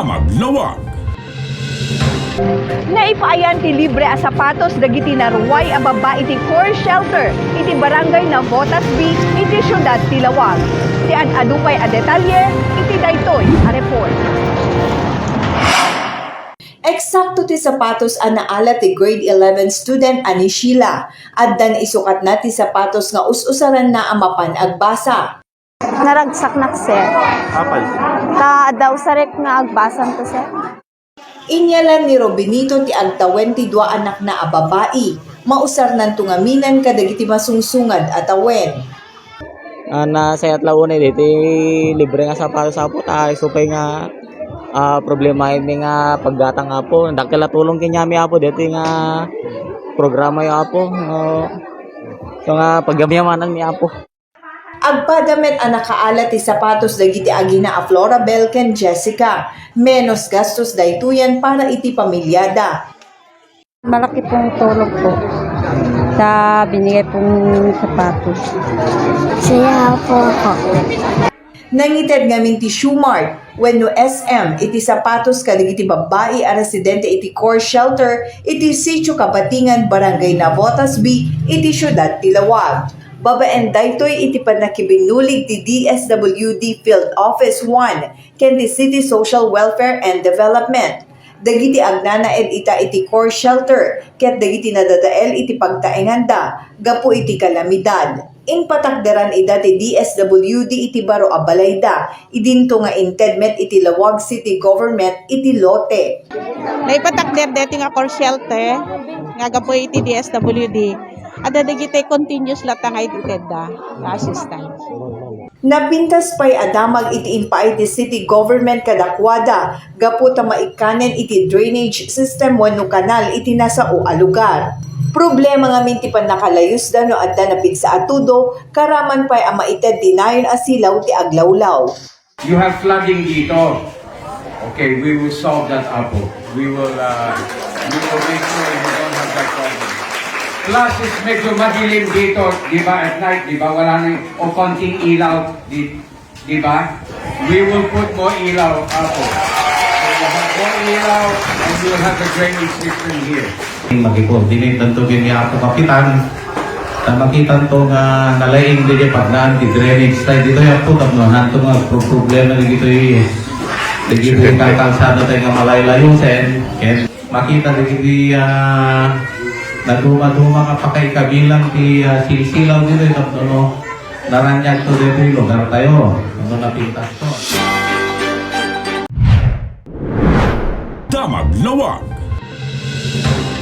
Damag Lawag. Naipaayan ti libre a sapatos dagiti naruway a baba iti core shelter iti barangay Navotas B iti syudad ti Lawag. Ti adupay a detalye iti daytoy a report. Eksakto ti sapatos a naala ti grade 11 student ani Sheila. Addan isukat na ti sapatos nga us-usaran na amapan agbasa. Naragsak na sir. Apay. Ta daw sarek nga agbasan to sir. Inyalan ni Robinito ti agta 22 anak na a babae. Mausar nan tungaminan kadagiti masungsungad atawen. Na sayat launay dito libre nga sapatos apo ta supay nga problema ini nga paggatang apo dakila tulong kinyami apo dito nga programa yo apo so nga pagyamanan ni apo. Agpadamet ang nakaala ti sapatos dagiti agina a Florabel ken Jessica. Menos gastos daytoyan para iti pamilyada. Malaki pong tulog po. Sa binigay pong sapatos. Saya po ako. Nangited ngamin ti Shoemart, wenno SM, iti sapatos kadagiti babae a residente iti core shelter, iti Sitio Kabatingan, Barangay Navotas B, iti syudad ti Lawag. Babaen daytoy iti panakibinulig ti DSWD Field Office 1, ken ti City Social Welfare and Development. Dagiti agnanaed ita iti core shelter, ket dagiti nadadael iti pagtaenganda, gapu iti kalamidad. Patakderan ida ti DSWD iti baro a balayda, idinto nga intedmet iti Lawag City Government iti lote. Naipatakder deti nga core shelter, nga gapoy iti DSWD. Ada dagiti continuous lata nga itedda, assistance. Napintas pa'y adamag iti impay ti city government kadakwada, gapu ta maikanen iti drainage system wenno kanal iti nasa o a lugar. Problema nga minti pa nakalayus da no adda napid sa atudo, karaman pa'y ang maited dinayon asilaw ti aglawlaw. You have flooding dito. Okay, we will solve that up. We will make sure you don't have that problem. Plus, is medyo madilim dito, di ba, at night, di ba, wala nang o konting ilaw, di ba? We will put more ilaw up. We will have more ilaw and we will have the drainage system here. Magikoordinate tanto ganyan ako kapitan. Makita to nga nalaing dito pag di drainage tayo dito yung po tapno nanto nga problema na dito yung dito yung kalsada tayo nga malaylayo sen. Makita dito naduma-duma ka pa kay kabilang ti silsilaw dito yung tapno naranyag to dito yung lugar tayo. Ano napintas to. Damag Lawag.